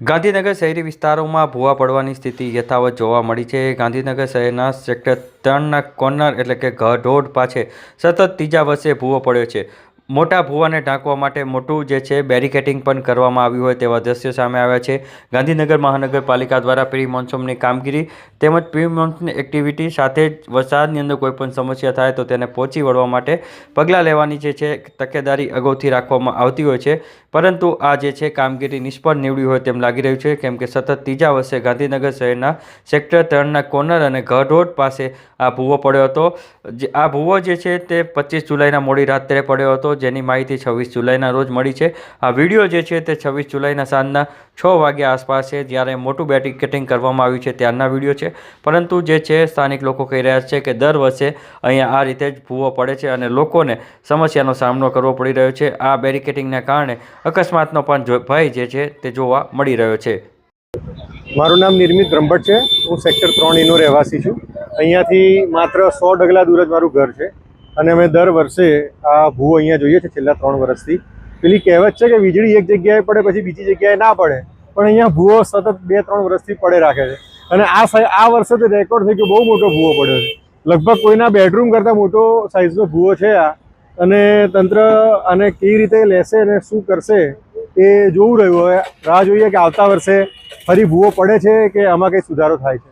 ગાંધીનગર શહેરી વિસ્તારોમાં ભૂવા પડવાની સ્થિતિ યથાવત જોવા મળી છે। ગાંધીનગર શહેરના સેક્ટર 3ના કોર્નર એટલે કે ઘરોડ પાસે સતત ત્રીજા વર્ષે ભૂવો પડ્યો છે। મોટા ભૂવાને ઢાંકવા માટે મોટું જે છે બેરિકેડિંગ પણ કરવામાં આવ્યું હોય તેવા દ્રશ્યો સામે આવ્યા છે। ગાંધીનગર મહાનગરપાલિકા દ્વારા પ્રી મોન્સૂનની કામગીરી તેમજ પ્રી મોન્સૂન એક્ટિવિટી સાથે જ વરસાદની અંદર કોઈપણ સમસ્યા થાય તો તેને પહોંચી વળવા માટે પગલાં લેવાની જે છે તકેદારી અગાઉથી રાખવામાં આવતી હોય છે, પરંતુ આ જે છે કામગીરી નિષ્ફળ નીવડી હોય તેમ લાગી રહ્યું છે, કેમ કે સતત ત્રીજા વર્ષે ગાંધીનગર શહેરના સેક્ટર 3ના કોર્નર અને ઘરોડ પાસે આ ભૂવો પડ્યો હતો। આ ભૂવો જે છે તે 25 જુલાઈના મોડી રાત્રે પડ્યો હતો, જેની માહિતી 26 જુલાઈના રોજ મળી છે। આ વિડીયો જે છે તે 26 જુલાઈના સાંજના 6 વાગ્યા આસપાસ છે, જ્યારે મોટું બેરિકેડિંગ કરવામાં આવ્યું છે ત્યારના વિડીયો છે। પરંતુ જે છે સ્થાનિક લોકો કહી રહ્યા છે કે દર વર્ષે અહીંયા આ રીતે જ ભૂવો પડે છે અને લોકોને સમસ્યાનો સામનો કરવો પડી રહ્યો છે। આ બેરિકેડિંગના કારણે અકસ્માતનો પણ ભય જે છે તે જોવા મળી રહ્યો છે। મારું નામ નિર્મિત બ્રહ્મભટ્ટ છે। હું સેક્ટર 3 નો રહેવાસી છું। અહીંયાથી માત્ર 100 ડગલા દૂર જ મારું ઘર છે અને અમે દર વર્ષે આ ભૂવો અહીંયા જોઈએ છે છેલ્લા 3 વર્ષથી। પેલી કહેવત છે કે વીજળી એક જગ્યાએ પડે પછી બીજી જગ્યાએ ના પડે, પણ અહીંયા ભૂવો સતત 2-3 વર્ષથી પડે રાખે છે અને આ વર્ષે તો રેકોર્ડ થઈ ગયો, બહુ મોટો ભૂવો પડ્યો છે। લગભગ કોઈના બેડરૂમ કરતાં મોટો સાઇઝનો ભૂવો છે આ, અને તંત્ર આને કેવી રીતે લેશે અને શું કરશે એ જોવું રહ્યું। હવે રાહ જોઈએ કે આવતા વર્ષે ફરી ભૂવો પડે છે કે આમાં કંઈ સુધારો થાય છે।